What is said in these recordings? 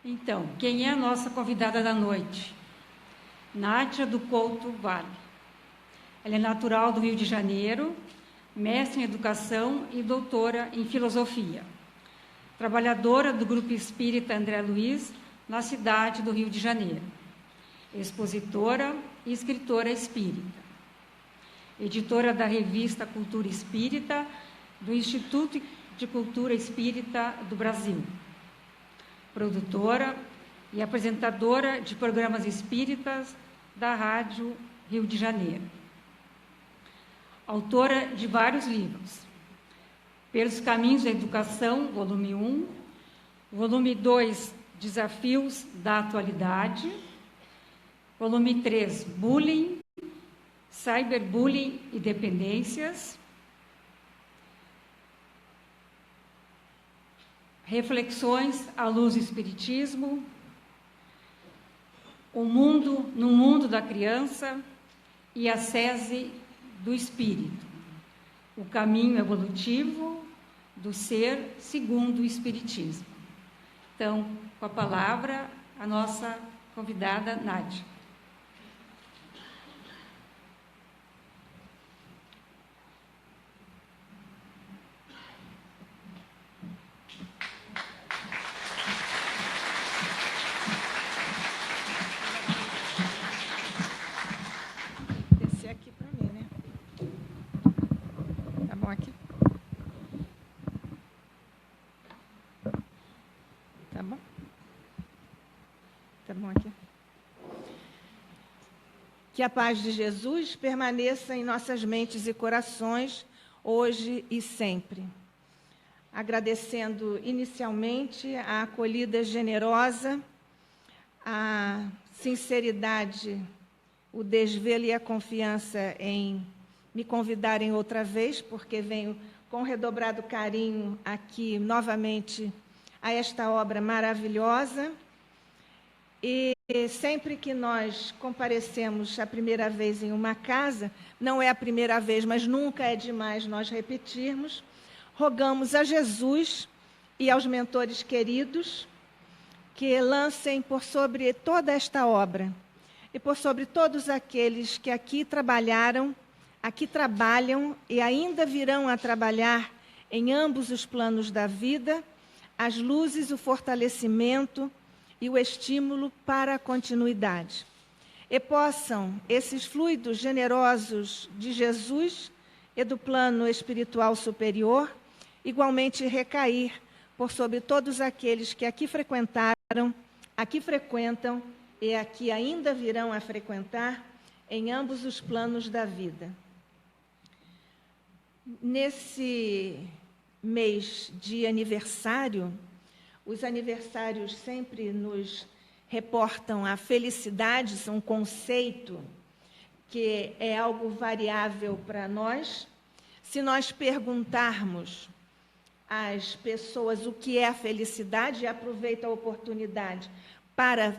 Então, quem é a nossa convidada da noite? Nádia do Couto Vale. Ela é natural do Rio de Janeiro, mestre em educação e doutora em filosofia. Trabalhadora do Grupo Espírita André Luiz, na cidade do Rio de Janeiro. Expositora e escritora espírita. Editora da revista Cultura Espírita, do Instituto de Cultura Espírita do Brasil. Produtora e apresentadora de programas espíritas da Rádio Rio de Janeiro. Autora de vários livros. Pelos Caminhos da Educação, volume 1, volume 2, Desafios da Atualidade, volume 3, Bullying, Cyberbullying e Dependências, Reflexões à Luz do Espiritismo, O Mundo no Mundo da Criança e a Sese do Espírito, o caminho evolutivo do ser segundo o Espiritismo. Então, com a palavra, a nossa convidada, Nádia. Descer aqui para mim, né? Tá bom aqui? Tá bom? Tá bom aqui? Que a paz de Jesus permaneça em nossas mentes e corações, hoje e sempre. Agradecendo inicialmente a acolhida generosa, a sinceridade, o desvelo e a confiança em me convidarem outra vez, porque venho com redobrado carinho aqui novamente a esta obra maravilhosa. E sempre que nós comparecemos a primeira vez em uma casa, não é a primeira vez, mas nunca é demais nós repetirmos, rogamos a Jesus e aos mentores queridos que lancem por sobre toda esta obra e por sobre todos aqueles que aqui trabalharam, aqui trabalham e ainda virão a trabalhar em ambos os planos da vida, as luzes, o fortalecimento e o estímulo para a continuidade. E possam esses fluidos generosos de Jesus e do plano espiritual superior igualmente recair por sobre todos aqueles que aqui frequentaram, aqui frequentam e aqui ainda virão a frequentar em ambos os planos da vida. Nesse mês de aniversário, os aniversários sempre nos reportam a felicidade, são um conceito que é algo variável para nós. Se nós perguntarmos às pessoas o que é a felicidade, e aproveito a oportunidade para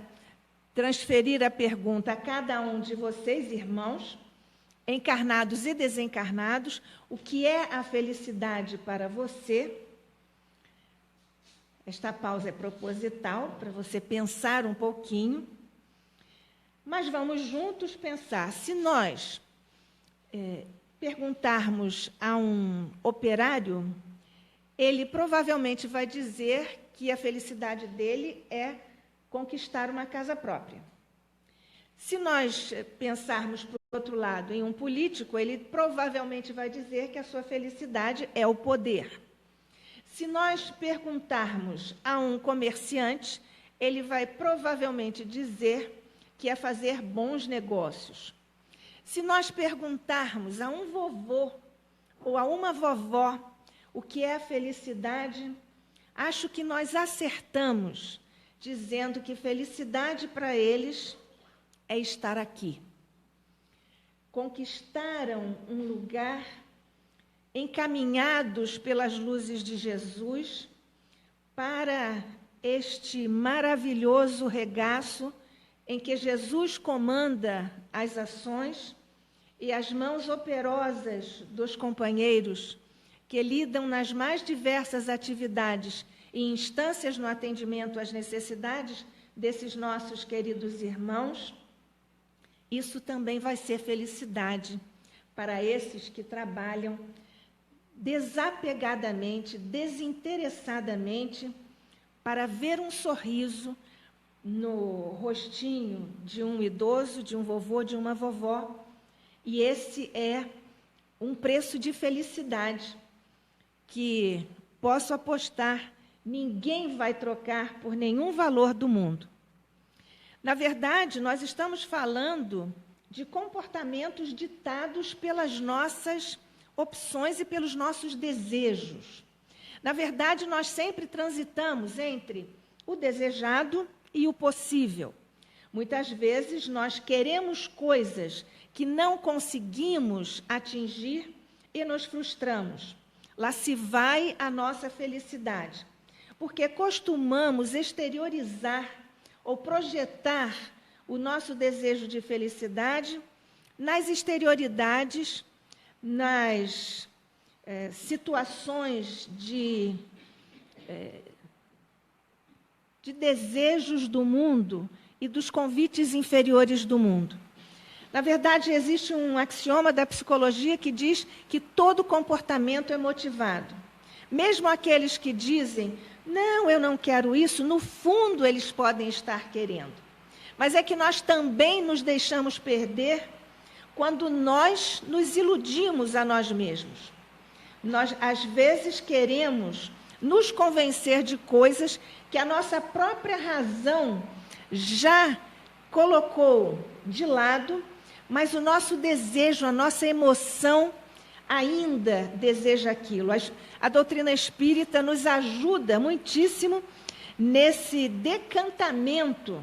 transferir a pergunta a cada um de vocês, irmãos, encarnados e desencarnados, o que é a felicidade para você? Esta pausa é proposital, para você pensar um pouquinho. Mas vamos juntos pensar. Se nós perguntarmos a um operário, ele provavelmente vai dizer que a felicidade dele é conquistar uma casa própria. Se nós pensarmos, por outro lado, em um político, ele provavelmente vai dizer que a sua felicidade é o poder. Se nós perguntarmos a um comerciante, ele vai provavelmente dizer que é fazer bons negócios. Se nós perguntarmos a um vovô ou a uma vovó o que é a felicidade, acho que nós acertamos dizendo que felicidade para eles é estar aqui. Conquistaram um lugar encaminhados pelas luzes de Jesus para este maravilhoso regaço em que Jesus comanda as ações e as mãos operosas dos companheiros que lidam nas mais diversas atividades e instâncias no atendimento às necessidades desses nossos queridos irmãos, isso também vai ser felicidade para esses que trabalham desapegadamente, desinteressadamente, para ver um sorriso no rostinho de um idoso, de um vovô, de uma vovó. E esse é um preço de felicidade que, posso apostar, ninguém vai trocar por nenhum valor do mundo. Na verdade, nós estamos falando de comportamentos ditados pelas nossas opções e pelos nossos desejos. Na verdade, nós sempre transitamos entre o desejado e o possível. Muitas vezes nós queremos coisas que não conseguimos atingir e nos frustramos. Lá se vai a nossa felicidade, porque costumamos exteriorizar ou projetar o nosso desejo de felicidade nas exterioridades, nas situações de desejos do mundo e dos convites inferiores do mundo. Na verdade, existe um axioma da psicologia que diz que todo comportamento é motivado. Mesmo aqueles que dizem, não, eu não quero isso, no fundo eles podem estar querendo. Mas é que nós também nos deixamos perder quando nós nos iludimos a nós mesmos. Nós, às vezes, queremos nos convencer de coisas que a nossa própria razão já colocou de lado, mas o nosso desejo, a nossa emoção ainda deseja aquilo. A doutrina espírita nos ajuda muitíssimo nesse decantamento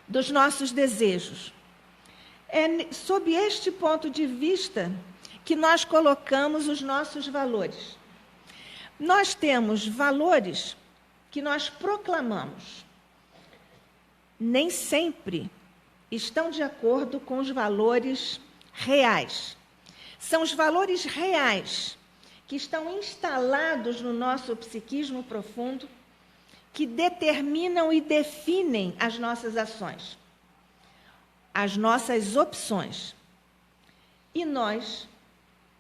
dos nossos desejos. É sob este ponto de vista que nós colocamos os nossos valores. Nós temos valores que nós proclamamos. Nem sempre estão de acordo com os valores reais. São os valores reais que estão instalados no nosso psiquismo profundo, que determinam e definem as nossas ações, as nossas opções. E nós,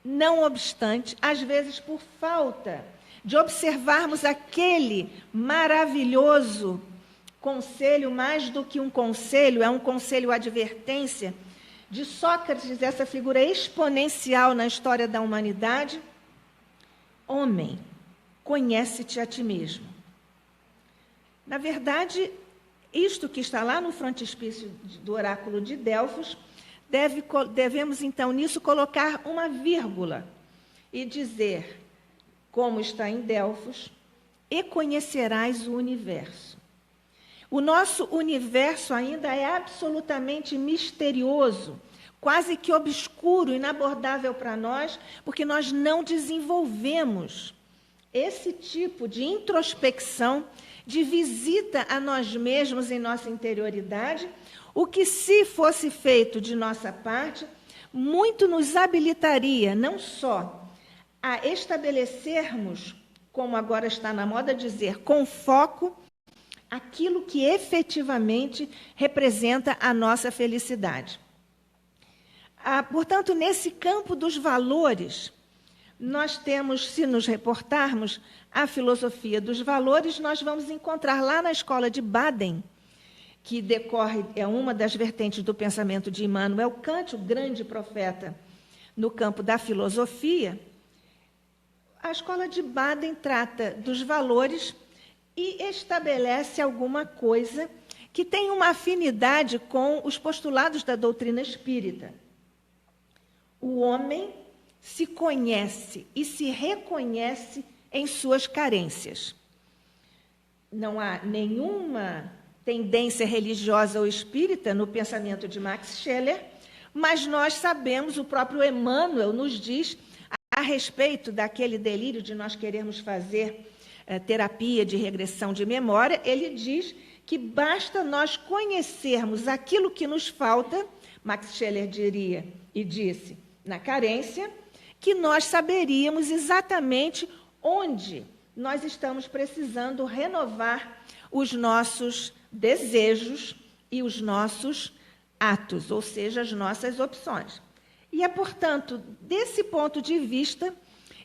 não obstante, às vezes por falta de observarmos aquele maravilhoso conselho, mais do que um conselho, é um conselho advertência, de Sócrates, essa figura exponencial na história da humanidade. Homem, conhece-te a ti mesmo. Na verdade, isto que está lá no frontispício do oráculo de Delfos, devemos então nisso colocar uma vírgula e dizer, como está em Delfos, e conhecerás o universo. O nosso universo ainda é absolutamente misterioso, quase que obscuro, inabordável para nós, porque nós não desenvolvemos esse tipo de introspecção, de visita a nós mesmos em nossa interioridade, o que, se fosse feito de nossa parte, muito nos habilitaria, não só a estabelecermos, como agora está na moda dizer, com foco, aquilo que efetivamente representa a nossa felicidade. Portanto, nesse campo dos valores, nós temos, se nos reportarmos à filosofia dos valores, nós vamos encontrar lá na escola de Baden, que decorre, é uma das vertentes do pensamento de Immanuel Kant, o grande profeta no campo da filosofia. A escola de Baden trata dos valores e estabelece alguma coisa que tem uma afinidade com os postulados da doutrina espírita. O homem se conhece e se reconhece em suas carências. Não há nenhuma tendência religiosa ou espírita no pensamento de Max Scheler, mas nós sabemos, o próprio Emmanuel nos diz, a respeito daquele delírio de nós querermos fazer terapia de regressão de memória, ele diz que basta nós conhecermos aquilo que nos falta, Max Scheler diria e disse, na carência, que nós saberíamos exatamente onde nós estamos precisando renovar os nossos desejos e os nossos atos, ou seja, as nossas opções. E é, portanto, desse ponto de vista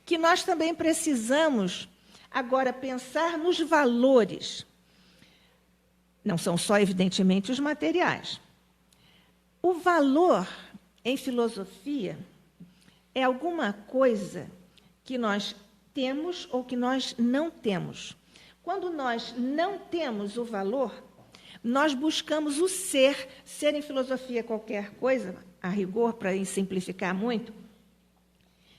que nós também precisamos agora pensar nos valores. Não são só, evidentemente, os materiais. O valor, em filosofia, é alguma coisa que nós temos ou que nós não temos. Quando nós não temos o valor, nós buscamos o ser. Ser em filosofia é qualquer coisa, a rigor, para simplificar muito.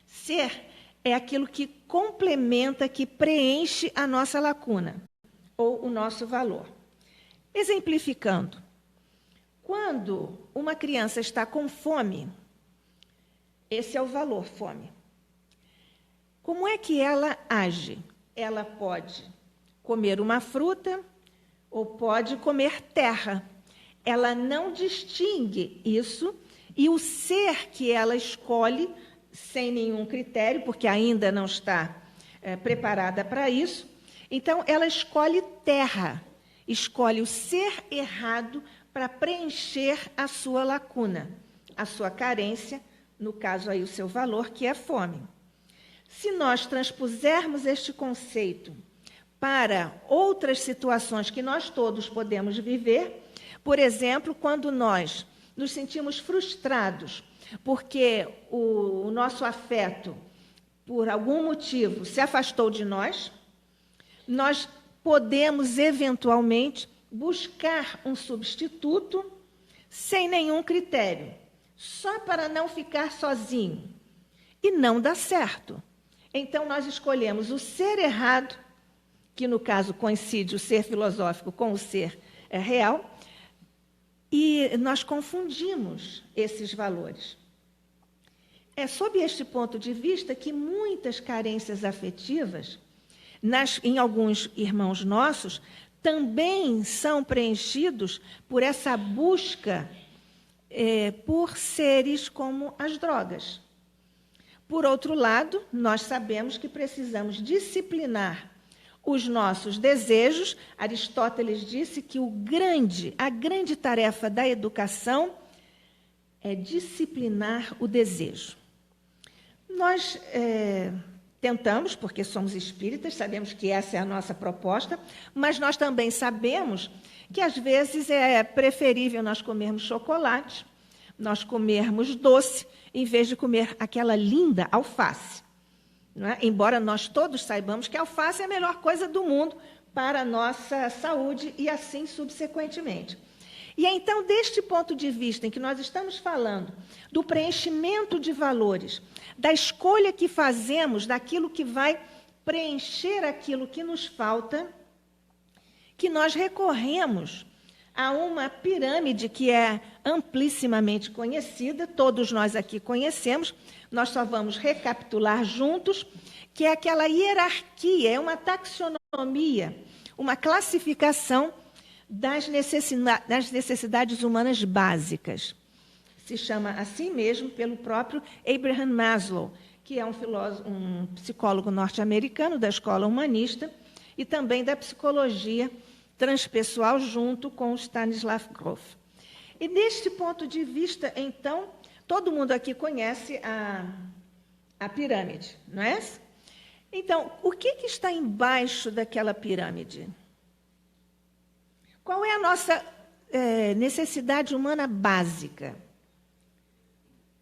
Ser é aquilo que complementa, que preenche a nossa lacuna, ou o nosso valor. Exemplificando, quando uma criança está com fome, esse é o valor, fome. Como é que ela age? Ela pode comer uma fruta ou pode comer terra. Ela não distingue isso, e o ser que ela escolhe, sem nenhum critério, porque ainda não está preparada para isso, então ela escolhe terra, escolhe o ser errado para preencher a sua lacuna, a sua carência, no caso aí o seu valor, que é fome. Se nós transpusermos este conceito para outras situações que nós todos podemos viver, por exemplo, quando nós nos sentimos frustrados porque o nosso afeto, por algum motivo, se afastou de nós, nós podemos, eventualmente, buscar um substituto sem nenhum critério, só para não ficar sozinho. E não dá certo. Então, nós escolhemos o ser errado, que, no caso, coincide o ser filosófico com o ser real, e nós confundimos esses valores. É sob este ponto de vista que muitas carências afetivas, em alguns irmãos nossos, também são preenchidos por essa busca por seres como as drogas. Por outro lado, nós sabemos que precisamos disciplinar os nossos desejos. Aristóteles disse que a grande tarefa da educação é disciplinar o desejo. Nós tentamos, porque somos espíritas, sabemos que essa é a nossa proposta, mas nós também sabemos que, às vezes, é preferível nós comermos chocolate, nós comermos doce, em vez de comer aquela linda alface. Não é? Embora nós todos saibamos que a alface é a melhor coisa do mundo para a nossa saúde e assim subsequentemente. E é então, deste ponto de vista em que nós estamos falando do preenchimento de valores, da escolha que fazemos daquilo que vai preencher aquilo que nos falta, que nós recorremos a uma pirâmide que é amplíssimamente conhecida, todos nós aqui conhecemos, nós só vamos recapitular juntos, que é aquela hierarquia, é uma taxonomia, uma classificação das necessidades humanas básicas. Se chama assim mesmo pelo próprio Abraham Maslow, que é um psicólogo norte-americano da escola humanista e também da psicologia transpessoal, junto com o Stanislav Grof. E, deste ponto de vista, então, todo mundo aqui conhece a pirâmide, não é? Então, o que está embaixo daquela pirâmide? Qual é a nossa necessidade humana básica?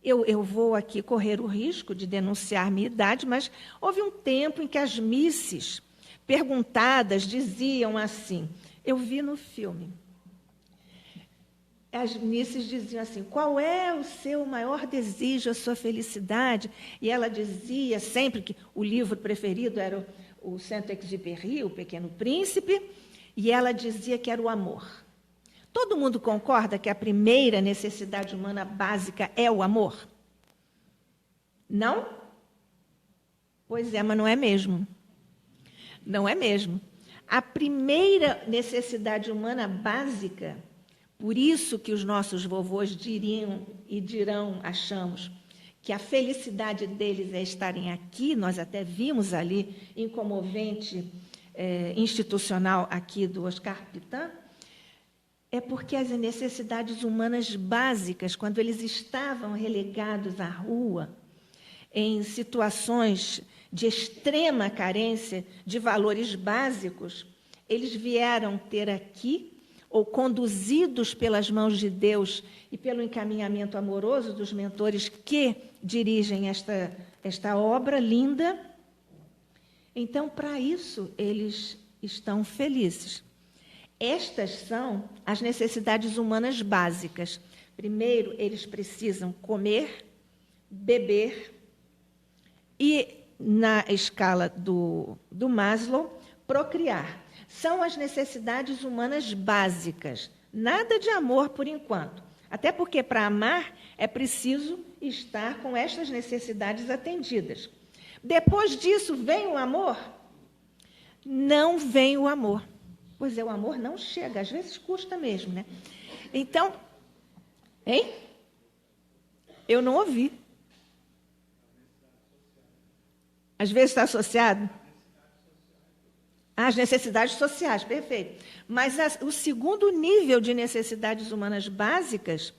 Eu vou aqui correr o risco de denunciar minha idade, mas houve um tempo em que as misses perguntadas diziam assim, eu vi no filme, as misses diziam assim, qual é o seu maior desejo, a sua felicidade? E ela dizia sempre que o livro preferido era o Saint-Exupéry, O Pequeno Príncipe, e ela dizia que era o amor. Todo mundo concorda que a primeira necessidade humana básica é o amor? Não? Pois é, mas não é mesmo. Não é mesmo. A primeira necessidade humana básica, por isso que os nossos vovôs diriam e dirão, achamos, que a felicidade deles é estarem aqui, nós até vimos ali em comovente institucional aqui do Oscar Pitan, é porque as necessidades humanas básicas, quando eles estavam relegados à rua, em situações de extrema carência de valores básicos, eles vieram ter aqui, ou conduzidos pelas mãos de Deus e pelo encaminhamento amoroso dos mentores que dirigem esta obra linda. Então, para isso, eles estão felizes. Estas são as necessidades humanas básicas. Primeiro, eles precisam comer, beber e, na escala do Maslow, procriar. São as necessidades humanas básicas. Nada de amor por enquanto. Até porque, para amar, é preciso estar com estas necessidades atendidas. Depois disso, vem o amor? Não vem o amor. Pois é, o amor não chega, às vezes custa mesmo, né? Então, hein? Eu não ouvi. Às vezes está associado às necessidades sociais, perfeito. Mas o segundo nível de necessidades humanas básicas,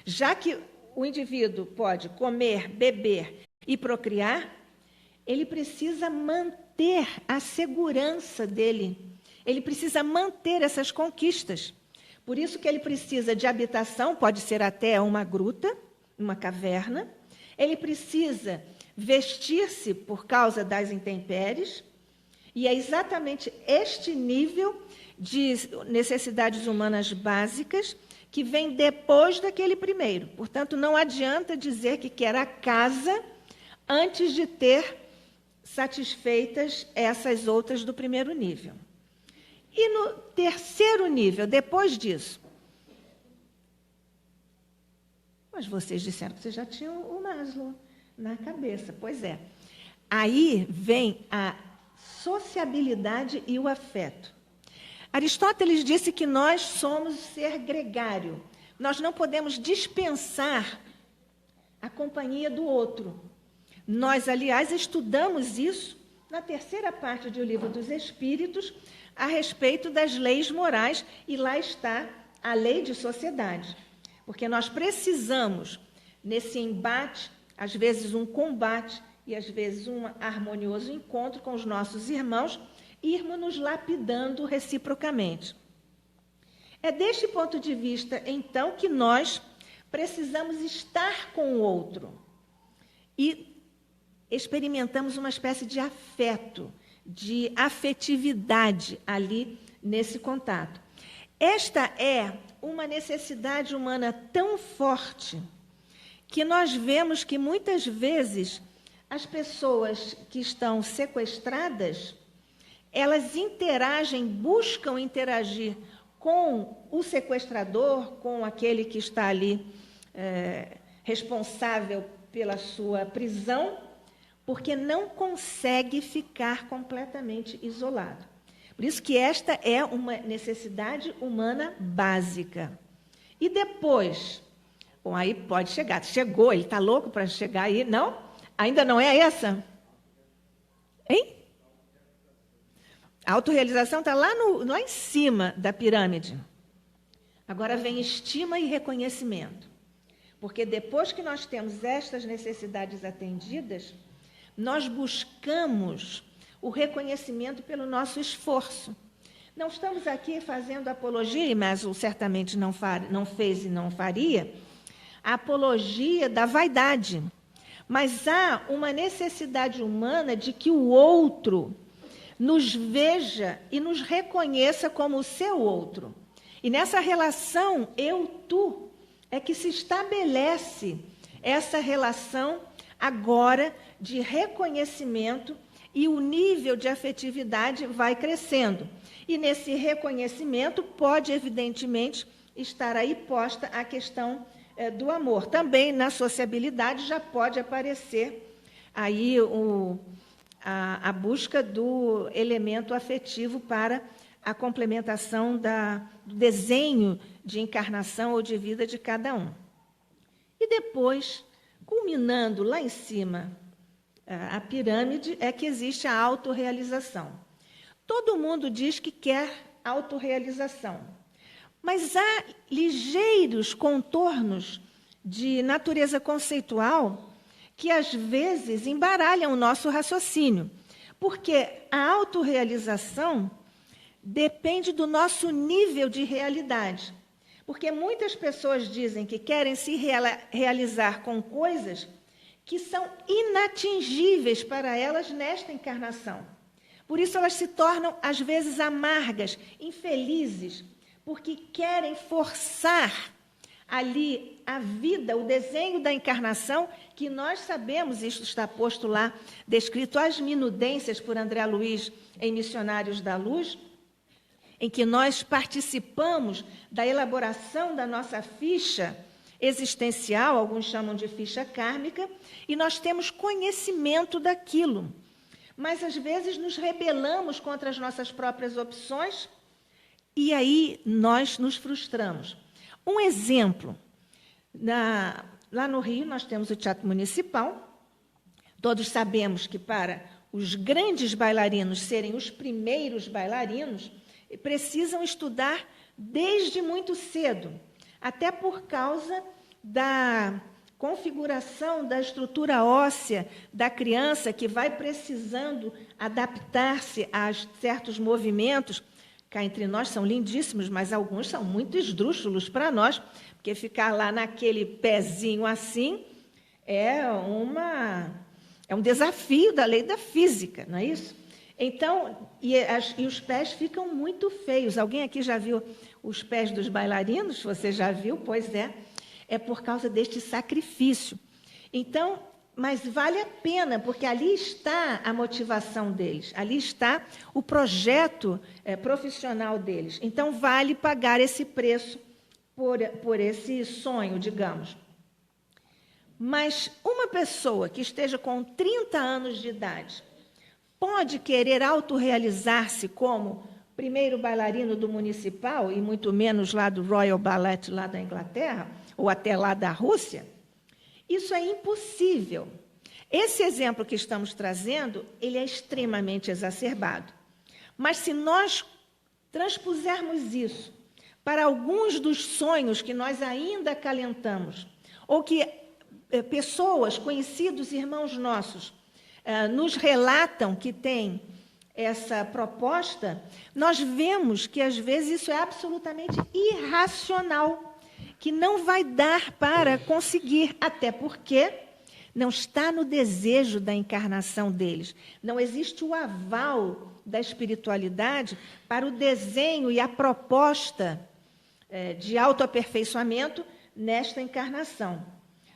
já que o indivíduo pode comer, beber e procriar, ele precisa manter a segurança dele. Ele precisa manter essas conquistas. Por isso que ele precisa de habitação, pode ser até uma gruta, uma caverna. Ele precisa vestir-se por causa das intempéries. E é exatamente este nível de necessidades humanas básicas que vem depois daquele primeiro. Portanto, não adianta dizer que quer a casa antes de ter satisfeitas essas outras do primeiro nível. E no terceiro nível, depois disso... Mas vocês disseram que vocês já tinham o Maslow na cabeça. Pois é. Aí vem a sociabilidade e o afeto. Aristóteles disse que nós somos ser gregário. Nós não podemos dispensar a companhia do outro. Nós, aliás, estudamos isso na terceira parte do Livro dos Espíritos, a respeito das leis morais, e lá está a lei de sociedade. Porque nós precisamos, nesse embate, às vezes um combate, e às vezes um harmonioso encontro com os nossos irmãos, irmos nos lapidando reciprocamente. É deste ponto de vista, então, que nós precisamos estar com o outro e experimentamos uma espécie de afeto, de afetividade ali nesse contato. Esta é uma necessidade humana tão forte que nós vemos que muitas vezes as pessoas que estão sequestradas, elas interagem, buscam interagir com o sequestrador, com aquele que está ali responsável pela sua prisão, porque não consegue ficar completamente isolado. Por isso que esta é uma necessidade humana básica. E depois, bom, aí pode chegar, chegou, ele está louco para chegar aí, não? Ainda não é essa? Hein? A autorrealização está lá em cima da pirâmide. Agora vem estima e reconhecimento. Porque depois que nós temos estas necessidades atendidas, nós buscamos o reconhecimento pelo nosso esforço. Não estamos aqui fazendo apologia, mas certamente não fez e não faria, a apologia da vaidade. Mas há uma necessidade humana de que o outro nos veja e nos reconheça como o seu outro. E nessa relação eu-tu é que se estabelece essa relação agora de reconhecimento, e o nível de afetividade vai crescendo. E nesse reconhecimento pode, evidentemente, estar aí posta a questão do amor. Também na sociabilidade já pode aparecer aí a busca do elemento afetivo para a complementação do desenho de encarnação ou de vida de cada um. E depois, culminando lá em cima, a pirâmide, é que existe a autorrealização. Todo mundo diz que quer autorrealização, mas há ligeiros contornos de natureza conceitual que, às vezes, embaralham o nosso raciocínio, porque a autorrealização depende do nosso nível de realidade. Porque muitas pessoas dizem que querem se realizar com coisas que são inatingíveis para elas nesta encarnação. Por isso elas se tornam, às vezes, amargas, infelizes, porque querem forçar ali a vida, o desenho da encarnação, que nós sabemos, isto está posto lá, descrito às minudências por André Luiz em Missionários da Luz, em que nós participamos da elaboração da nossa ficha existencial, alguns chamam de ficha kármica, e nós temos conhecimento daquilo. Mas, às vezes, nos rebelamos contra as nossas próprias opções e aí nós nos frustramos. Um exemplo, lá no Rio nós temos o Teatro Municipal. Todos sabemos que para os grandes bailarinos serem os primeiros bailarinos, precisam estudar desde muito cedo, até por causa da configuração da estrutura óssea da criança, que vai precisando adaptar-se a certos movimentos. Cá entre nós são lindíssimos, mas alguns são muito esdrúxulos para nós, porque ficar lá naquele pezinho assim é um desafio da lei da física, não é isso? Então, e os pés ficam muito feios. Alguém aqui já viu os pés dos bailarinos? Você já viu? Pois é por causa deste sacrifício. Então, mas vale a pena, porque ali está a motivação deles, ali está o projeto profissional deles. Então, vale pagar esse preço por esse sonho, digamos. Mas uma pessoa que esteja com 30 anos de idade pode querer autorrealizar-se como primeiro bailarino do Municipal, e muito menos lá do Royal Ballet, lá da Inglaterra, ou até lá da Rússia? Isso é impossível. Esse exemplo que estamos trazendo, ele é extremamente exacerbado. Mas se nós transpusermos isso para alguns dos sonhos que nós ainda acalentamos, ou que pessoas, conhecidos, irmãos nossos, nos relatam que tem essa proposta, nós vemos que, às vezes, isso é absolutamente irracional, que não vai dar para conseguir, até porque não está no desejo da encarnação deles. Não existe o aval da espiritualidade para o desenho e a proposta de autoaperfeiçoamento nesta encarnação.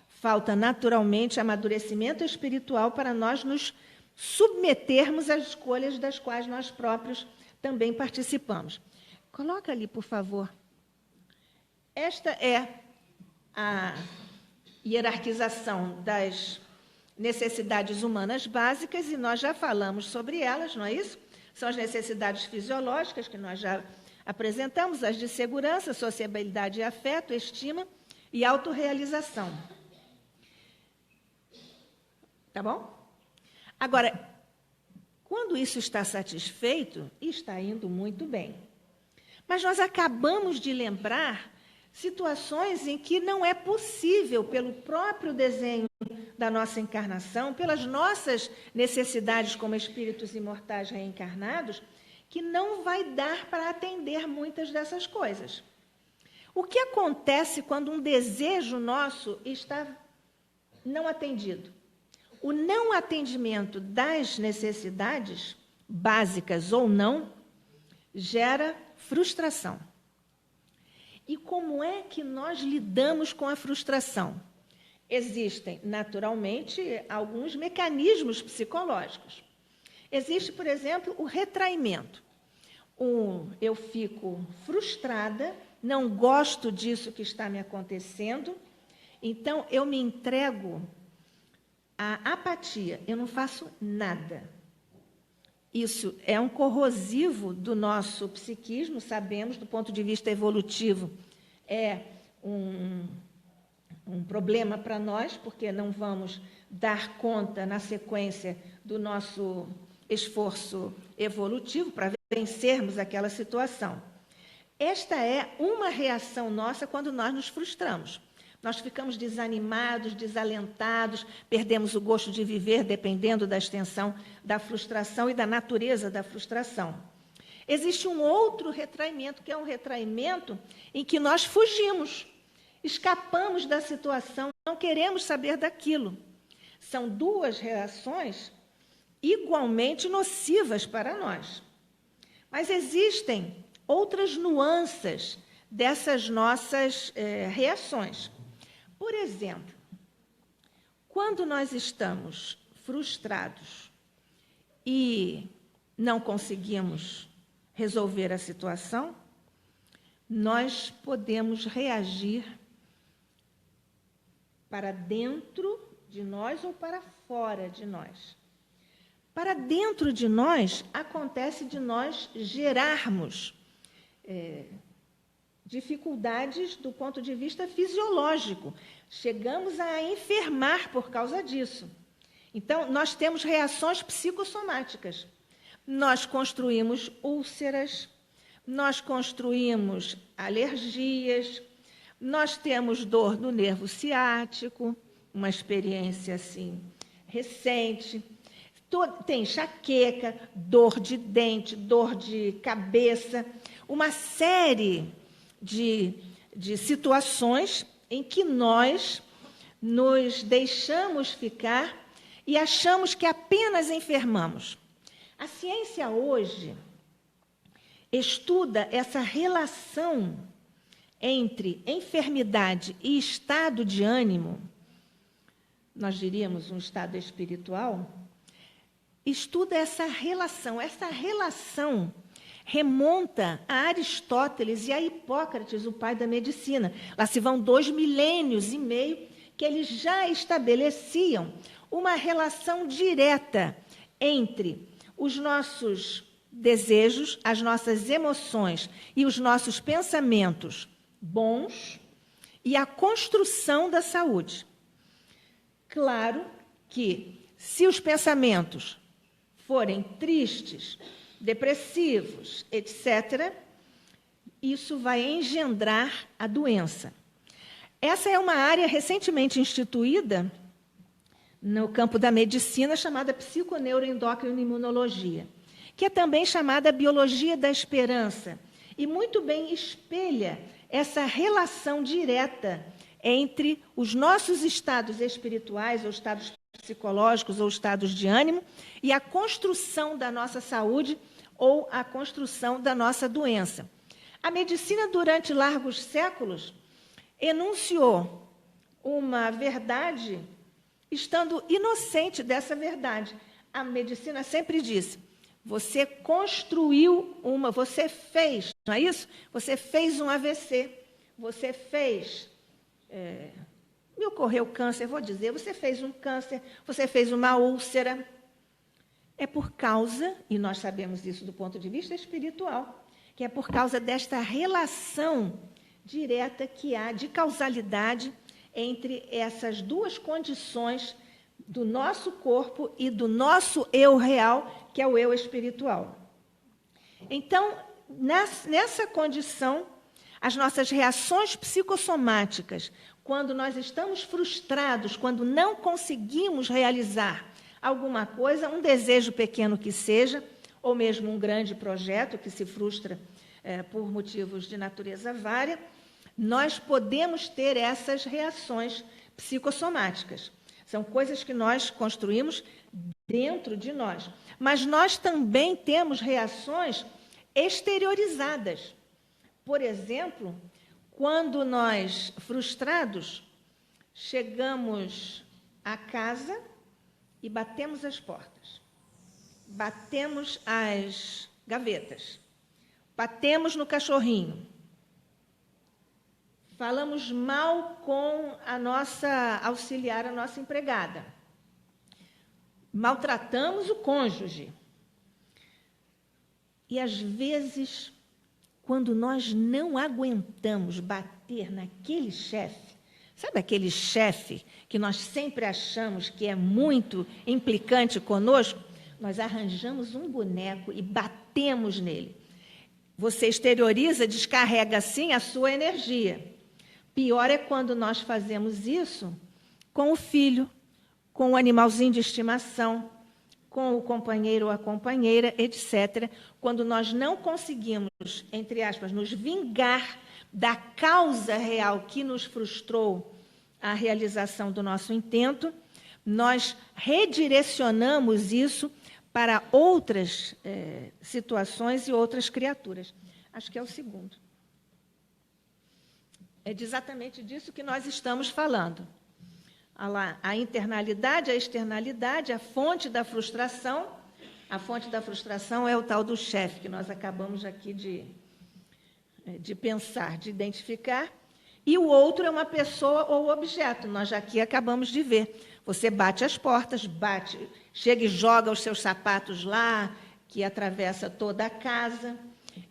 Falta, naturalmente, amadurecimento espiritual para nós nos submetermos às escolhas das quais nós próprios também participamos. Coloca ali, por favor. Esta é a hierarquização das necessidades humanas básicas, e nós já falamos sobre elas, não é isso? São as necessidades fisiológicas, que nós já apresentamos, as de segurança, sociabilidade e afeto, estima e autorrealização. Tá bom? Agora, quando isso está satisfeito, está indo muito bem. Mas nós acabamos de lembrar situações em que não é possível, pelo próprio desenho da nossa encarnação, pelas nossas necessidades como espíritos imortais reencarnados, que não vai dar para atender muitas dessas coisas. O que acontece quando um desejo nosso está não atendido? O não atendimento das necessidades, básicas ou não, gera frustração. E como é que nós lidamos com a frustração? Existem, naturalmente, alguns mecanismos psicológicos. Existe, por exemplo, o retraimento. Eu fico frustrada, não gosto disso que está me acontecendo, então eu me entrego à apatia, eu não faço nada. Isso é um corrosivo do nosso psiquismo, sabemos, do ponto de vista evolutivo, é um problema para nós, porque não vamos dar conta, na sequência do nosso esforço evolutivo, para vencermos aquela situação. Esta é uma reação nossa quando nós nos frustramos. Nós ficamos desanimados, desalentados, perdemos o gosto de viver, dependendo da extensão da frustração e da natureza da frustração. Existe um outro retraimento, que é um retraimento em que nós fugimos, escapamos da situação, não queremos saber daquilo. São duas reações igualmente nocivas para nós. Mas existem outras nuances dessas nossas reações. Por exemplo, quando nós estamos frustrados e não conseguimos resolver a situação, nós podemos reagir para dentro de nós ou para fora de nós. Para dentro de nós, acontece de nós gerarmos dificuldades do ponto de vista fisiológico. Chegamos a enfermar por causa disso. Então, nós temos reações psicossomáticas. Nós construímos úlceras, nós construímos alergias, nós temos dor no nervo ciático, uma experiência assim recente. Tem enxaqueca, dor de dente, dor de cabeça, uma série de situações em que nós nos deixamos ficar e achamos que apenas enfermamos. A ciência hoje estuda essa relação entre enfermidade e estado de ânimo, nós diríamos um estado espiritual, estuda essa relação. Essa relação remonta a Aristóteles e a Hipócrates, o pai da medicina. Lá se vão 2,5 milênios que eles já estabeleciam uma relação direta entre os nossos desejos, as nossas emoções e os nossos pensamentos bons e a construção da saúde. Claro que, se os pensamentos forem tristes, depressivos, etc., isso vai engendrar a doença. Essa é uma área recentemente instituída no campo da medicina, chamada psiconeuroendócrino-imunologia, que é também chamada biologia da esperança, e muito bem espelha essa relação direta entre os nossos estados espirituais, ou estados psicológicos, ou estados de ânimo, e a construção da nossa saúde, ou a construção da nossa doença. A medicina, durante largos séculos, enunciou uma verdade, estando inocente dessa verdade. A medicina sempre disse: você construiu você fez, não é isso? Você fez um AVC, você fez, me ocorreu câncer, vou dizer, você fez um câncer, você fez uma úlcera. É por causa, e nós sabemos isso do ponto de vista espiritual, que é por causa desta relação direta que há de causalidade entre essas duas condições do nosso corpo e do nosso eu real, que é o eu espiritual. Então, nessa condição, as nossas reações psicossomáticas, quando nós estamos frustrados, quando não conseguimos realizar alguma coisa, um desejo pequeno que seja, ou mesmo um grande projeto que se frustra por motivos de natureza vária, nós podemos ter essas reações psicossomáticas. São coisas que nós construímos dentro de nós. Mas nós também temos reações exteriorizadas. Por exemplo, quando nós, frustrados, chegamos à casa e batemos as portas, batemos as gavetas, batemos no cachorrinho, falamos mal com a nossa auxiliar, a nossa empregada, maltratamos o cônjuge. E, às vezes, quando nós não aguentamos bater naquele chefe, Sabe aquele chefe que nós sempre achamos que é muito implicante conosco? Nós arranjamos um boneco e batemos nele. Você exterioriza, descarrega assim a sua energia. Pior é quando nós fazemos isso com o filho, com o animalzinho de estimação, com o companheiro ou a companheira, etc., quando nós não conseguimos, entre aspas, nos vingar da causa real que nos frustrou a realização do nosso intento, nós redirecionamos isso para outras situações e outras criaturas. Acho que é o segundo. É exatamente disso que nós estamos falando. A internalidade, a externalidade, a fonte da frustração. A fonte da frustração é o tal do chefe, que nós acabamos aqui de pensar, de identificar. E o outro é uma pessoa ou objeto, nós já aqui acabamos de ver. Você bate as portas, chega e joga os seus sapatos lá, que atravessa toda a casa.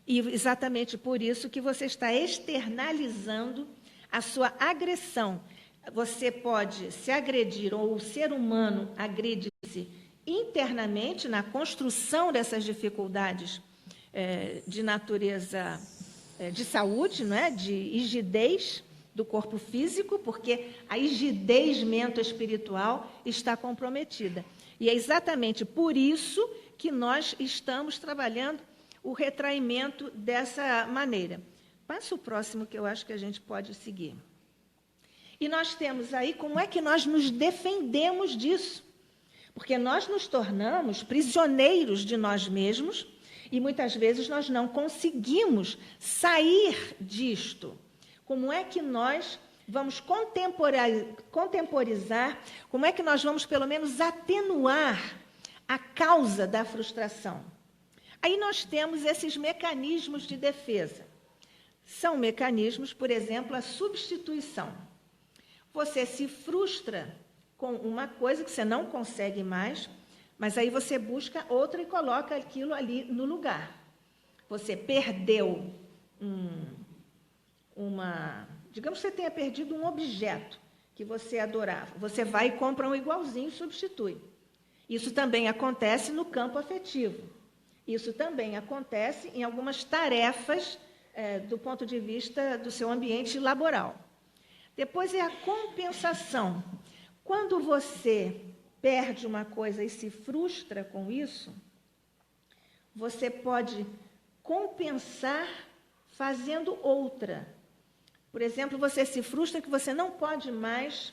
E exatamente por isso que você está externalizando a sua agressão. Você pode se agredir, ou o ser humano agride-se internamente na construção dessas dificuldades de natureza de saúde, não é? De rigidez do corpo físico, porque a rigidez mento-espiritual está comprometida. E é exatamente por isso que nós estamos trabalhando o retraimento dessa maneira. Passa o próximo, que eu acho que a gente pode seguir. E nós temos aí como é que nós nos defendemos disso. Porque nós nos tornamos prisioneiros de nós mesmos e muitas vezes nós não conseguimos sair disto. Como é que nós vamos contemporizar, como é que nós vamos, pelo menos, atenuar a causa da frustração? Aí nós temos esses mecanismos de defesa. São mecanismos, por exemplo, a substituição. Você se frustra com uma coisa que você não consegue mais, mas aí você busca outra e coloca aquilo ali no lugar. Você perdeu digamos que você tenha perdido um objeto que você adorava. Você vai e compra um igualzinho e substitui. Isso também acontece no campo afetivo. Isso também acontece em algumas tarefas do ponto de vista do seu ambiente laboral. Depois é a compensação. Quando você perde uma coisa e se frustra com isso, você pode compensar fazendo outra. Por exemplo, você se frustra que você não pode mais,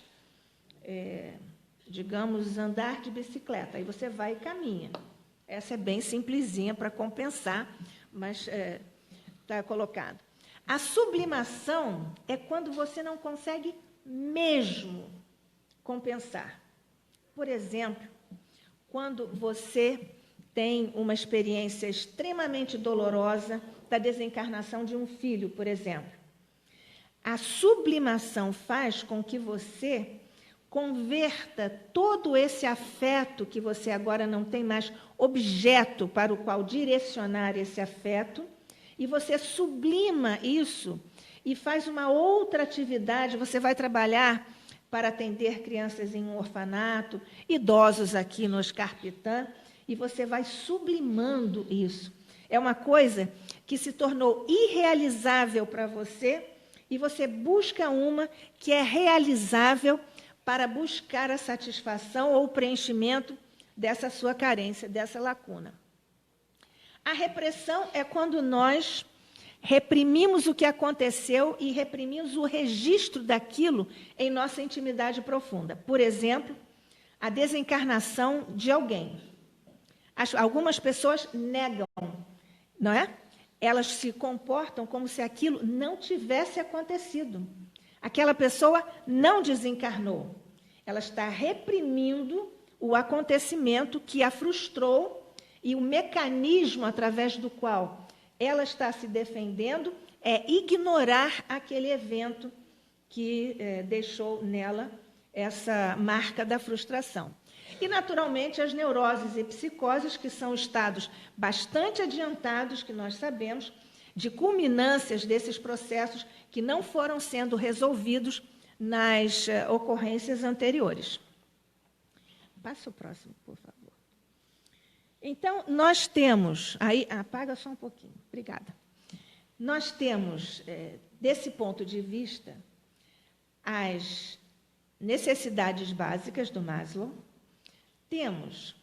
digamos, andar de bicicleta. Aí você vai e caminha. Essa é bem simplesinha para compensar, mas está colocado. A sublimação é quando você não consegue mesmo compensar. Por exemplo, quando você tem uma experiência extremamente dolorosa da desencarnação de um filho, por exemplo. A sublimação faz com que você converta todo esse afeto que você agora não tem mais objeto para o qual direcionar esse afeto, e você sublima isso e faz uma outra atividade. Você vai trabalhar para atender crianças em um orfanato, idosos aqui no Oscar Pitã, e você vai sublimando isso. É uma coisa que se tornou irrealizável para você, e você busca uma que é realizável para buscar a satisfação ou o preenchimento dessa sua carência, dessa lacuna. A repressão é quando nós reprimimos o que aconteceu e reprimimos o registro daquilo em nossa intimidade profunda. Por exemplo, a desencarnação de alguém. Algumas pessoas negam, não é? Elas se comportam como se aquilo não tivesse acontecido. Aquela pessoa não desencarnou. Ela está reprimindo o acontecimento que a frustrou e o mecanismo através do qual ela está se defendendo é ignorar aquele evento que deixou nela essa marca da frustração. E, naturalmente, as neuroses e psicoses, que são estados bastante adiantados, que nós sabemos, de culminâncias desses processos que não foram sendo resolvidos nas ocorrências anteriores. Passa o próximo, por favor. Então, nós temos... Aí, apaga só um pouquinho. Obrigada. Nós temos, desse ponto de vista, as necessidades básicas do Maslow, temos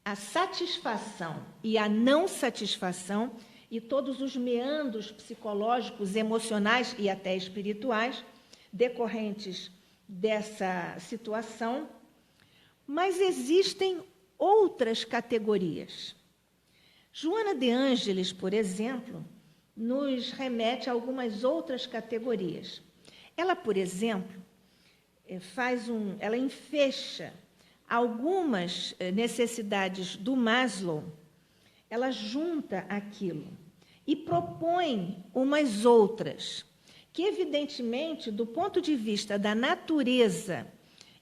a satisfação e a não satisfação e todos os meandros psicológicos, emocionais e até espirituais decorrentes dessa situação, mas existem outras categorias. Joana de Ângeles, por exemplo, nos remete a algumas outras categorias. Ela, por exemplo, ela enfecha algumas necessidades do Maslow, ela junta aquilo e propõe umas outras, que, evidentemente, do ponto de vista da natureza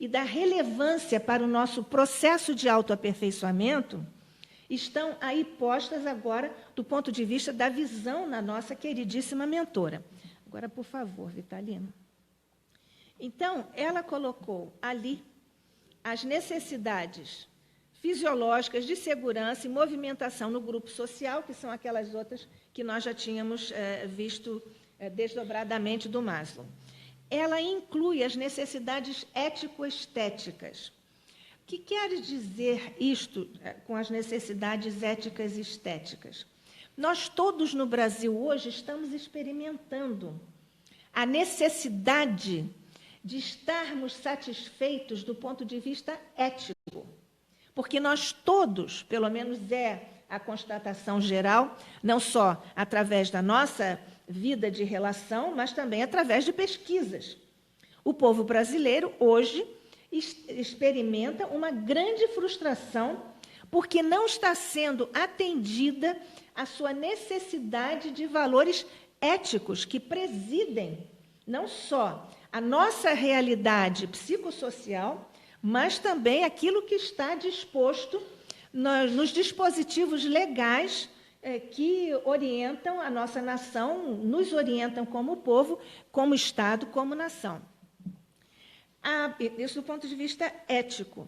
e da relevância para o nosso processo de autoaperfeiçoamento, estão aí postas agora do ponto de vista da visão na nossa queridíssima mentora. Agora, por favor, Vitalina. Então, ela colocou ali as necessidades fisiológicas de segurança e movimentação no grupo social, que são aquelas outras que nós já tínhamos visto desdobradamente do Maslow. Ela inclui as necessidades ético-estéticas. O que quer dizer isto com as necessidades éticas e estéticas? Nós todos no Brasil hoje estamos experimentando a necessidade de estarmos satisfeitos do ponto de vista ético, porque nós todos, pelo menos é a constatação geral, não só através da nossa vida de relação, mas também através de pesquisas. O povo brasileiro, hoje, experimenta uma grande frustração porque não está sendo atendida a sua necessidade de valores éticos que presidem não só a nossa realidade psicossocial, mas também aquilo que está disposto nos dispositivos legais que orientam a nossa nação, nos orientam como povo, como Estado, como nação. Isso do ponto de vista ético.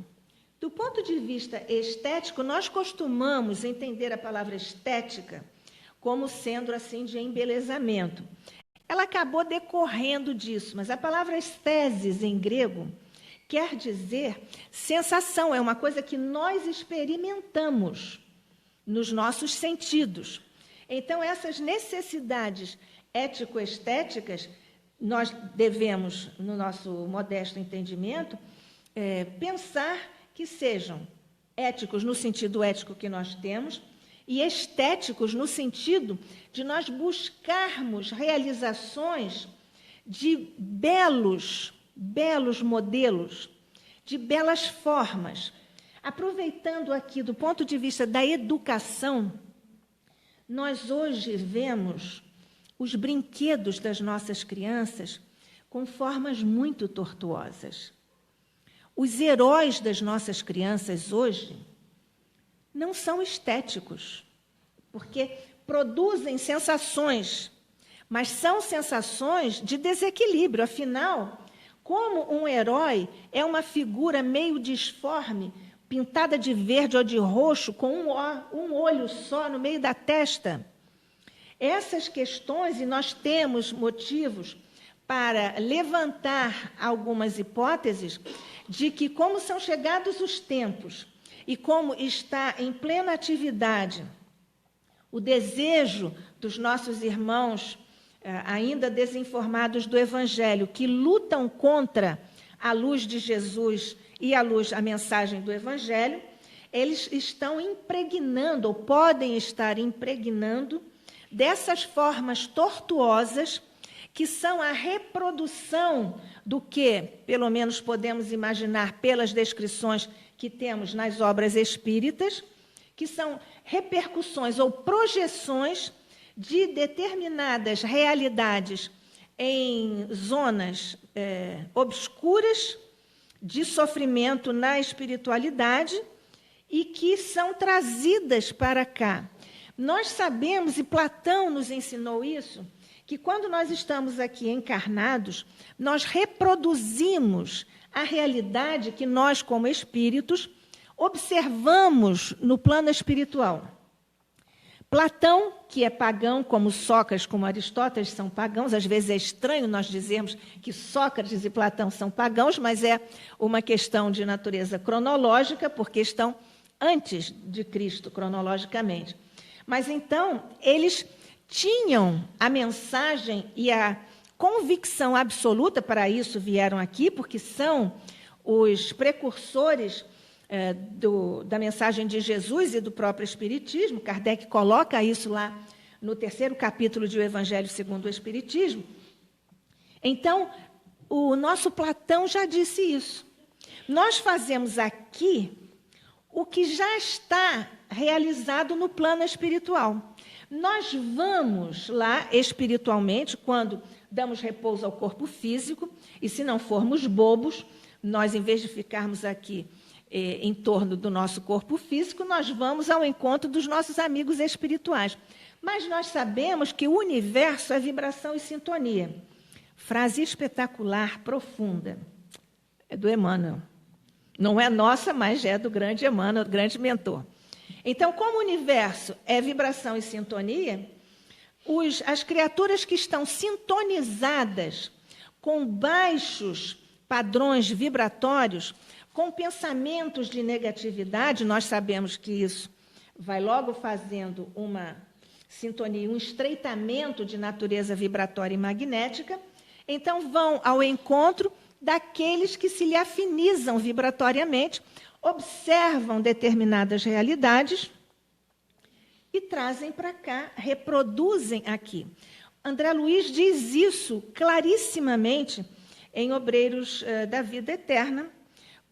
Do ponto de vista estético, nós costumamos entender a palavra estética como sendo assim de embelezamento. Ela acabou decorrendo disso, mas a palavra esthesis em grego quer dizer sensação, é uma coisa que nós experimentamos nos nossos sentidos. Então, essas necessidades ético-estéticas, nós devemos, no nosso modesto entendimento, pensar que sejam éticos no sentido ético que nós temos e estéticos no sentido de nós buscarmos realizações de belos modelos, de belas formas. Aproveitando aqui, do ponto de vista da educação, nós hoje vemos os brinquedos das nossas crianças com formas muito tortuosas. Os heróis das nossas crianças hoje não são estéticos, porque produzem sensações, mas são sensações de desequilíbrio. Afinal, como um herói é uma figura meio disforme, pintada de verde ou de roxo, com um olho só no meio da testa. Essas questões, e nós temos motivos para levantar algumas hipóteses de que, como são chegados os tempos e como está em plena atividade o desejo dos nossos irmãos ainda desinformados do Evangelho, que lutam contra a luz de Jesus e a mensagem do Evangelho, eles estão impregnando, ou podem estar impregnando, dessas formas tortuosas que são a reprodução do que, pelo menos podemos imaginar pelas descrições que temos nas obras espíritas, que são repercussões ou projeções de determinadas realidades em zonas obscuras de sofrimento na espiritualidade e que são trazidas para cá. Nós sabemos, e Platão nos ensinou isso, que quando nós estamos aqui encarnados, nós reproduzimos a realidade que nós, como espíritos, observamos no plano espiritual. Platão, que é pagão, como Sócrates, como Aristóteles são pagãos, às vezes é estranho nós dizermos que Sócrates e Platão são pagãos, mas é uma questão de natureza cronológica, porque estão antes de Cristo, cronologicamente. Mas então, eles tinham a mensagem e a convicção absoluta, para isso vieram aqui, porque são os precursores da mensagem de Jesus e do próprio Espiritismo. Kardec coloca isso lá no 3º capítulo de O Evangelho segundo o Espiritismo. Então, o nosso Platão já disse isso. Nós fazemos aqui o que já está realizado no plano espiritual. Nós vamos lá espiritualmente, quando damos repouso ao corpo físico, e se não formos bobos, nós, em vez de ficarmos aqui em torno do nosso corpo físico, nós vamos ao encontro dos nossos amigos espirituais. Mas nós sabemos que o universo é vibração e sintonia. Frase espetacular, profunda. É do Emmanuel. Não é nossa, mas é do grande Emmanuel, do grande mentor. Então, como o universo é vibração e sintonia, as criaturas que estão sintonizadas com baixos padrões vibratórios, com pensamentos de negatividade, nós sabemos que isso vai logo fazendo uma sintonia, um estreitamento de natureza vibratória e magnética, então vão ao encontro daqueles que se lhe afinizam vibratoriamente, observam determinadas realidades e trazem para cá, reproduzem aqui. André Luiz diz isso clarissimamente em Obreiros da Vida Eterna,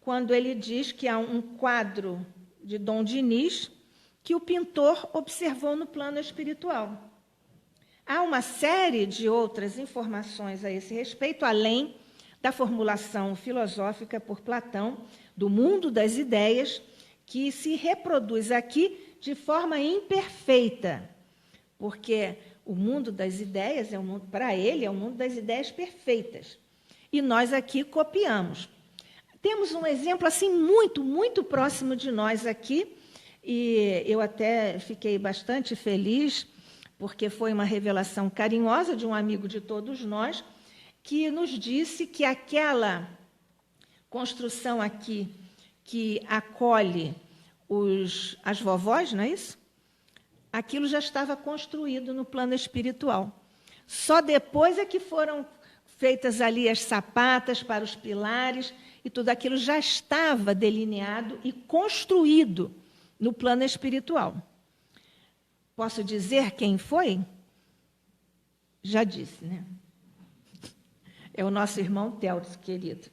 quando ele diz que há um quadro de Dom Diniz que o pintor observou no plano espiritual. Há uma série de outras informações a esse respeito, além da formulação filosófica por Platão do mundo das ideias, que se reproduz aqui de forma imperfeita, porque o mundo das ideias, para ele, é o mundo das ideias perfeitas. E nós aqui copiamos. Temos um exemplo assim muito, muito próximo de nós aqui, e eu até fiquei bastante feliz, porque foi uma revelação carinhosa de um amigo de todos nós, que nos disse que aquela construção aqui que acolhe as vovós, não é isso? Aquilo já estava construído no plano espiritual. Só depois é que foram feitas ali as sapatas para os pilares, e tudo aquilo já estava delineado e construído no plano espiritual. Posso dizer quem foi? Já disse, né? É o nosso irmão Teodoro, querido.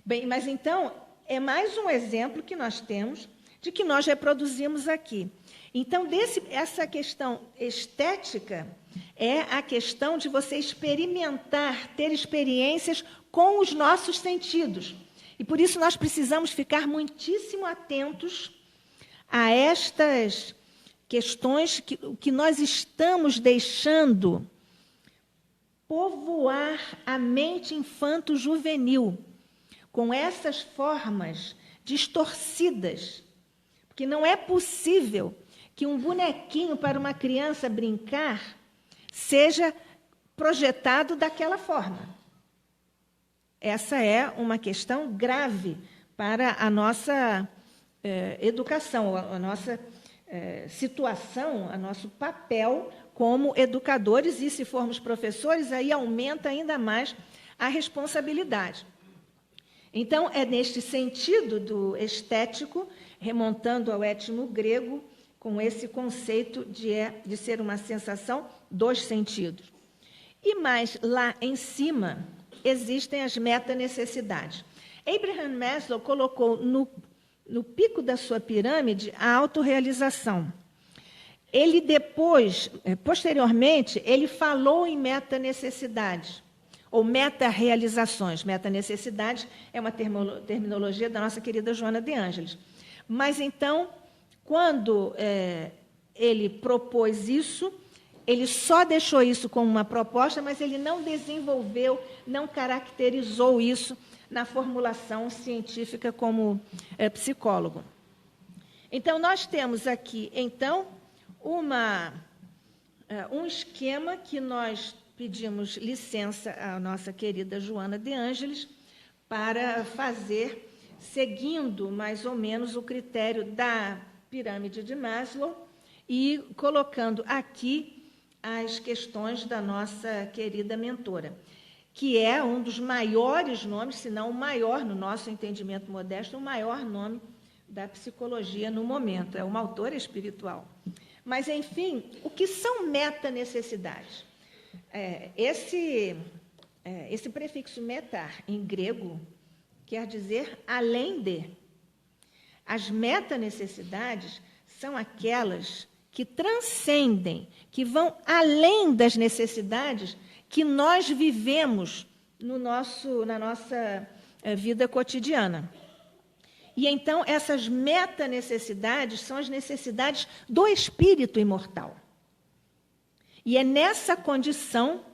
Bem, mas então, é mais um exemplo que nós temos de que nós reproduzimos aqui. Então, essa questão estética é a questão de você experimentar, ter experiências com os nossos sentidos. E por isso nós precisamos ficar muitíssimo atentos a estas questões que nós estamos deixando povoar a mente infanto-juvenil com essas formas distorcidas. Porque não é possível que um bonequinho para uma criança brincar seja projetado daquela forma. Essa é uma questão grave para a nossa educação, a nossa situação, o nosso papel como educadores, e se formos professores, aí aumenta ainda mais a responsabilidade. Então, é neste sentido do estético, remontando ao étimo grego, com esse conceito de ser uma sensação dos sentidos. E mais lá em cima, existem as metanecessidades. Abraham Maslow colocou no pico da sua pirâmide a autorrealização. Ele posteriormente, ele falou em metanecessidades, ou meta-realizações. Meta-necessidade é uma terminologia da nossa querida Joana de Ângeles. Mas, então, quando ele propôs isso, Ele só deixou isso como uma proposta, mas ele não desenvolveu, não caracterizou isso na formulação científica como psicólogo. Então, nós temos aqui, então, um esquema que nós pedimos licença à nossa querida Joana de Ângeles para fazer, seguindo mais ou menos o critério da pirâmide de Maslow e colocando aqui as questões da nossa querida mentora, que é um dos maiores nomes, se não o maior, no nosso entendimento modesto, o maior nome da psicologia no momento. É uma autora espiritual. Mas, enfim, o que são metanecessidades? Esse prefixo metar, em grego, quer dizer além de. As metanecessidades são aquelas que transcendem, que vão além das necessidades que nós vivemos na nossa vida cotidiana. E então essas metanecessidades são as necessidades do espírito imortal. E é nessa condição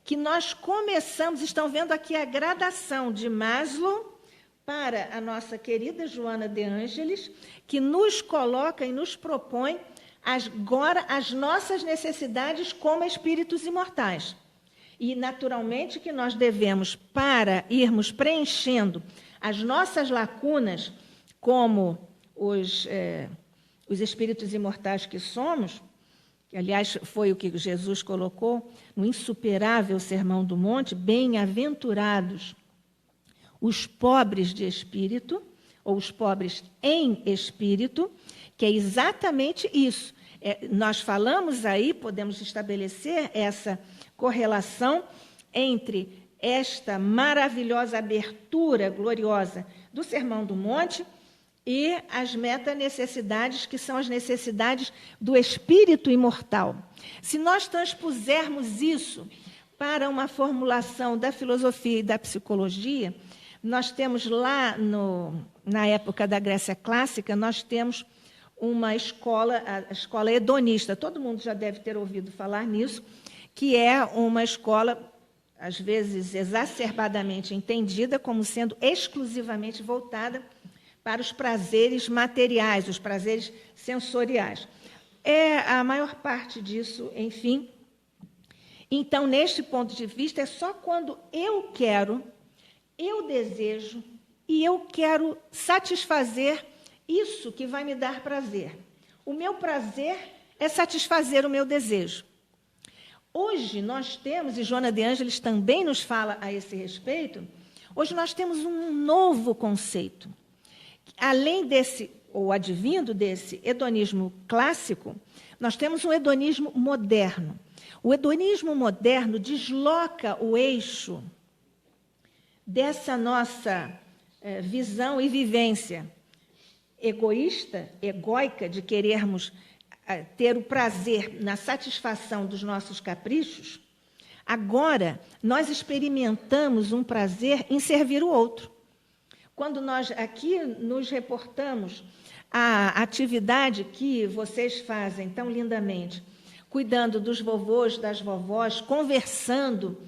que nós começamos, estão vendo aqui a gradação de Maslow para a nossa querida Joana de Ângeles, que nos coloca e nos propõe agora as nossas necessidades como espíritos imortais. E, naturalmente, que nós devemos, para irmos preenchendo as nossas lacunas, como os espíritos imortais que somos, que, aliás, foi o que Jesus colocou no insuperável Sermão do Monte, bem-aventurados os pobres de espírito, ou os pobres em espírito, que é exatamente isso. Nós falamos aí, podemos estabelecer essa correlação entre esta maravilhosa abertura gloriosa do Sermão do Monte e as metanecessidades, que são as necessidades do espírito imortal. Se nós transpusermos isso para uma formulação da filosofia e da psicologia, nós temos lá, na época da Grécia Clássica, nós temos uma escola, a escola hedonista, todo mundo já deve ter ouvido falar nisso, que é uma escola, às vezes, exacerbadamente entendida como sendo exclusivamente voltada para os prazeres materiais, os prazeres sensoriais. A maior parte disso, enfim. Então, neste ponto de vista, é só quando eu quero, eu desejo e eu quero satisfazer isso que vai me dar prazer. O meu prazer é satisfazer o meu desejo. Hoje nós temos, e Joana de Ângeles também nos fala a esse respeito, hoje nós temos um novo conceito. Além desse, ou advindo desse hedonismo clássico, nós temos um hedonismo moderno. O hedonismo moderno desloca o eixo dessa nossa visão e vivência egoísta, egóica, de querermos ter o prazer na satisfação dos nossos caprichos. Agora, nós experimentamos um prazer em servir o outro. Quando nós aqui nos reportamos à atividade que vocês fazem tão lindamente, cuidando dos vovôs, das vovós, conversando,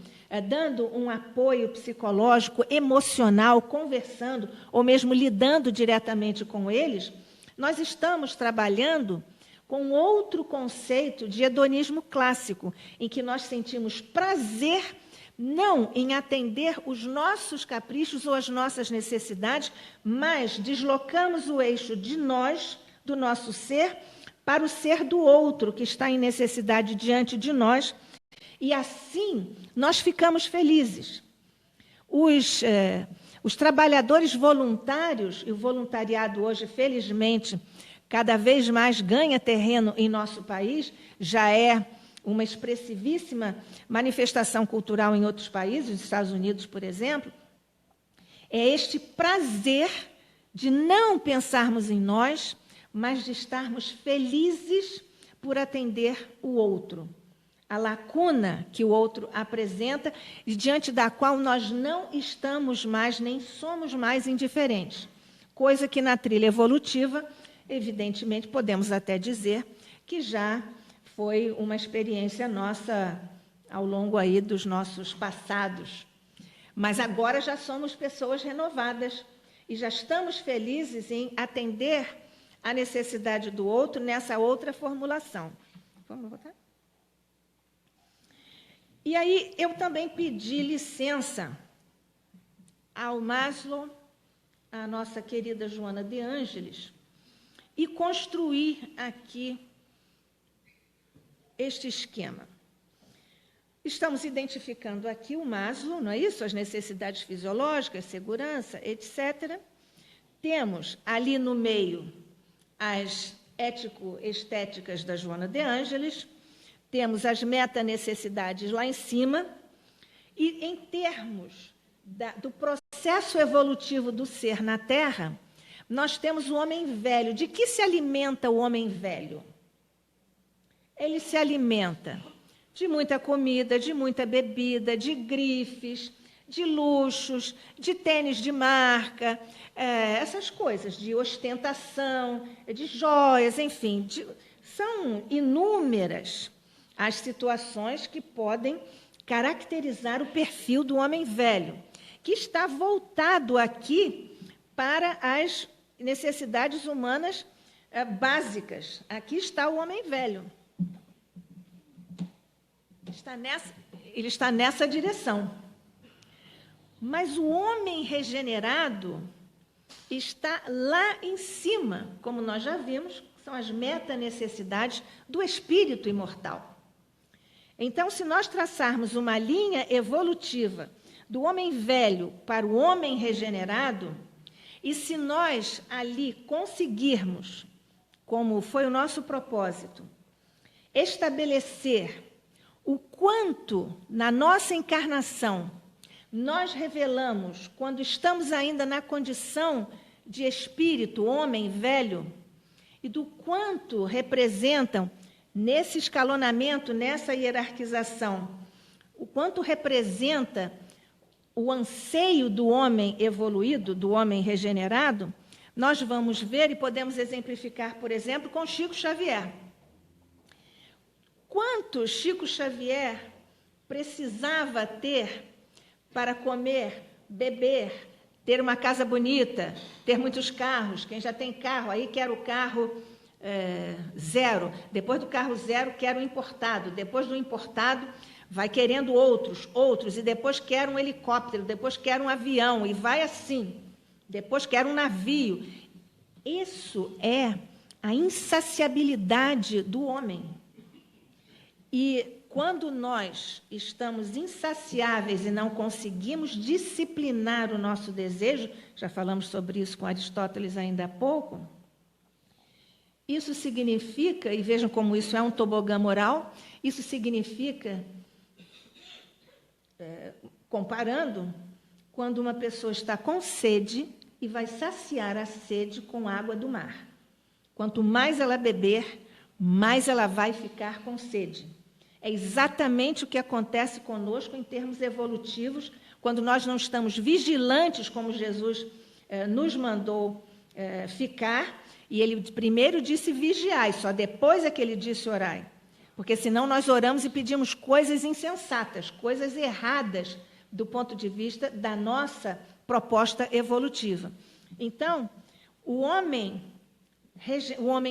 dando um apoio psicológico, emocional, conversando, ou mesmo lidando diretamente com eles, nós estamos trabalhando com outro conceito de hedonismo clássico, em que nós sentimos prazer não em atender os nossos caprichos ou as nossas necessidades, mas deslocamos o eixo de nós, do nosso ser, para o ser do outro, que está em necessidade diante de nós, e assim nós ficamos felizes. Os trabalhadores voluntários, e o voluntariado hoje, felizmente, cada vez mais ganha terreno em nosso país, já é uma expressivíssima manifestação cultural em outros países, nos Estados Unidos, por exemplo, é este prazer de não pensarmos em nós, mas de estarmos felizes por atender o outro. A lacuna que o outro apresenta e diante da qual nós não estamos mais, nem somos mais indiferentes. Coisa que na trilha evolutiva, evidentemente, podemos até dizer que já foi uma experiência nossa ao longo aí dos nossos passados. Mas agora já somos pessoas renovadas e já estamos felizes em atender a necessidade do outro nessa outra formulação. Vamos voltar? E aí eu também pedi licença ao Maslow, a nossa querida Joana de Ângeles, e construir aqui este esquema. Estamos identificando aqui o Maslow, não é isso? As necessidades fisiológicas, segurança, etc. Temos ali no meio as ético-estéticas da Joana de Ângeles, temos as metanecessidades lá em cima, e em termos do processo evolutivo do ser na Terra, nós temos o homem velho. De que se alimenta o homem velho? Ele se alimenta de muita comida, de muita bebida, de grifes, de luxos, de tênis de marca, essas coisas, de ostentação, de joias, enfim. São inúmeras as situações que podem caracterizar o perfil do homem velho, que está voltado aqui para as necessidades humanas básicas. Aqui está o homem velho. Ele está nessa direção. Mas o homem regenerado está lá em cima, como nós já vimos, são as metanecessidades do espírito imortal. Então, se nós traçarmos uma linha evolutiva do homem velho para o homem regenerado, e se nós ali conseguirmos, como foi o nosso propósito, estabelecer o quanto, na nossa encarnação, nós revelamos, quando estamos ainda na condição de espírito, homem velho, e do quanto representam, nesse escalonamento, nessa hierarquização, o quanto representa o anseio do homem evoluído, do homem regenerado, nós vamos ver e podemos exemplificar, por exemplo, com Chico Xavier. Quanto Chico Xavier precisava ter para comer, beber, ter uma casa bonita, ter muitos carros? Quem já tem carro aí quer o carro zero. Depois do carro zero, quer o importado. Depois do importado, vai querendo outros, e depois quer um helicóptero, depois quer um avião, e vai assim. Depois quer um navio. Isso é a insaciabilidade do homem. E quando nós estamos insaciáveis e não conseguimos disciplinar o nosso desejo, já falamos sobre isso com Aristóteles ainda há pouco, isso significa, e vejam como isso é um tobogã moral, isso significa, comparando, quando uma pessoa está com sede e vai saciar a sede com água do mar. Quanto mais ela beber, mais ela vai ficar com sede. É exatamente o que acontece conosco em termos evolutivos, quando nós não estamos vigilantes, como Jesus nos mandou ficar, e ele primeiro disse vigiai, só depois é que ele disse orai. Porque senão nós oramos e pedimos coisas insensatas, coisas erradas do ponto de vista da nossa proposta evolutiva. Então, o homem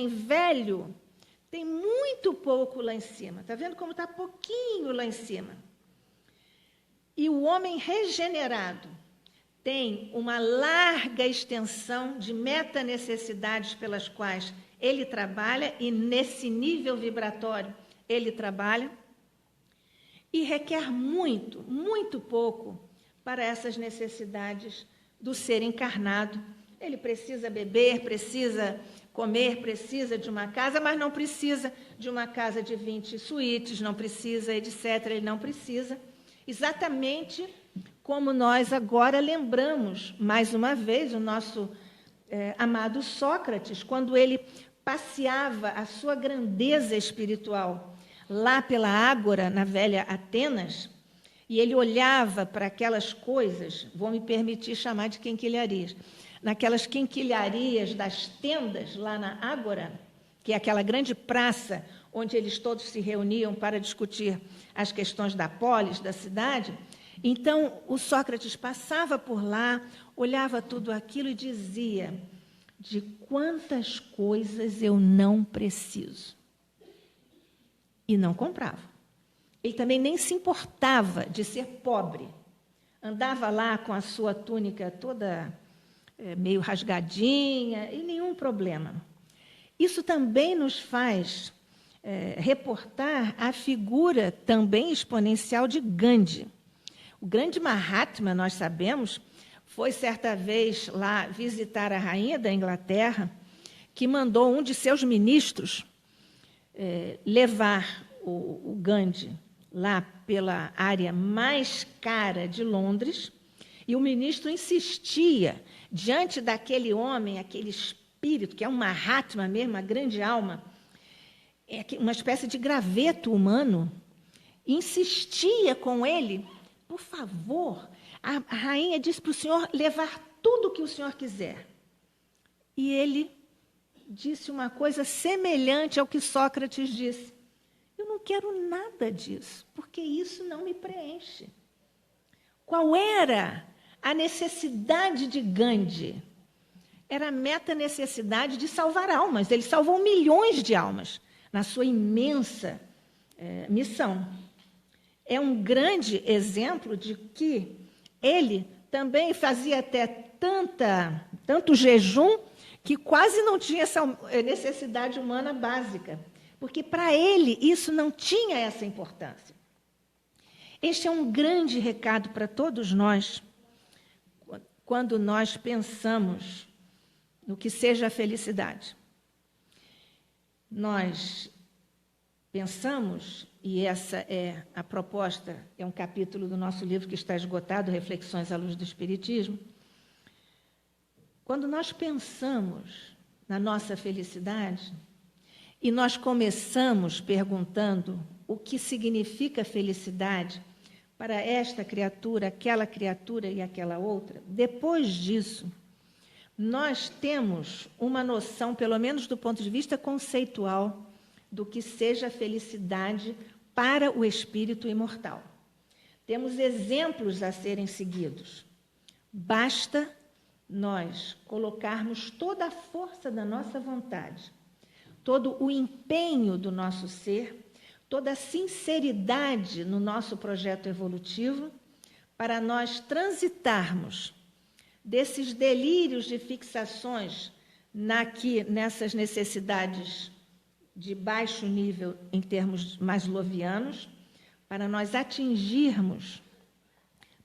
velho tem muito pouco lá em cima. Está vendo como está pouquinho lá em cima? E o homem regenerado tem uma larga extensão de metanecessidades pelas quais ele trabalha, e nesse nível vibratório ele trabalha, e requer muito, muito pouco para essas necessidades do ser encarnado. Ele precisa beber, precisa comer, precisa de uma casa, mas não precisa de uma casa de 20 suítes, não precisa, etc. Ele não precisa. Exatamente como nós agora lembramos, mais uma vez, o nosso amado Sócrates, quando ele passeava a sua grandeza espiritual lá pela Ágora, na velha Atenas, e ele olhava para aquelas coisas, vou me permitir chamar de quinquilharias, naquelas quinquilharias das tendas lá na Ágora, que é aquela grande praça onde eles todos se reuniam para discutir as questões da polis, da cidade. Então, o Sócrates passava por lá, olhava tudo aquilo e dizia: de quantas coisas eu não preciso. E não comprava. Ele também nem se importava de ser pobre. Andava lá com a sua túnica toda meio rasgadinha, e nenhum problema. Isso também nos faz reportar a figura também exponencial de Gandhi. O grande Mahatma, nós sabemos, foi certa vez lá visitar a rainha da Inglaterra, que mandou um de seus ministros levar o Gandhi lá pela área mais cara de Londres, e o ministro insistia, diante daquele homem, aquele espírito, que é um Mahatma mesmo, uma grande alma, uma espécie de graveto humano, insistia com ele: por favor, a rainha disse para o senhor levar tudo o que o senhor quiser. E ele disse uma coisa semelhante ao que Sócrates disse: eu não quero nada disso, porque isso não me preenche. Qual era a necessidade de Gandhi? Era a meta-necessidade de salvar almas. Ele salvou milhões de almas na sua imensa missão. É um grande exemplo de que ele também fazia até tanto jejum que quase não tinha essa necessidade humana básica, porque para ele isso não tinha essa importância. Este é um grande recado para todos nós, quando nós pensamos no que seja a felicidade. Nós pensamos, e essa é a proposta, é um capítulo do nosso livro que está esgotado, Reflexões à Luz do Espiritismo. Quando nós pensamos na nossa felicidade, e nós começamos perguntando o que significa felicidade para esta criatura, aquela criatura e aquela outra, depois disso, nós temos uma noção, pelo menos do ponto de vista conceitual, do que seja a felicidade para o espírito imortal. Temos exemplos a serem seguidos. Basta nós colocarmos toda a força da nossa vontade, todo o empenho do nosso ser, toda a sinceridade no nosso projeto evolutivo, para nós transitarmos desses delírios de fixações nessas necessidades de baixo nível em termos maslovianos, para nós atingirmos,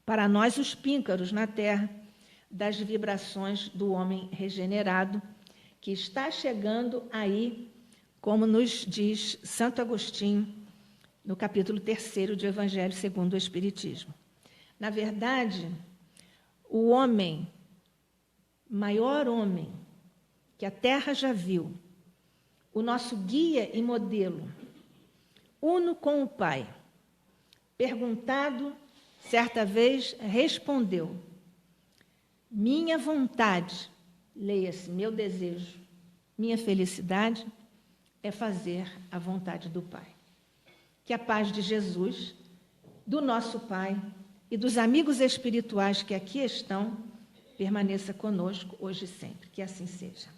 para nós os píncaros na Terra, das vibrações do homem regenerado, que está chegando aí, como nos diz Santo Agostinho, no capítulo 3º do Evangelho segundo o Espiritismo. Na verdade, o homem, maior homem que a Terra já viu, o nosso guia e modelo, uno com o Pai, perguntado, certa vez, respondeu: minha vontade, leia-se, meu desejo, minha felicidade é fazer a vontade do Pai. Que a paz de Jesus, do nosso Pai e dos amigos espirituais que aqui estão, permaneça conosco hoje e sempre. Que assim seja.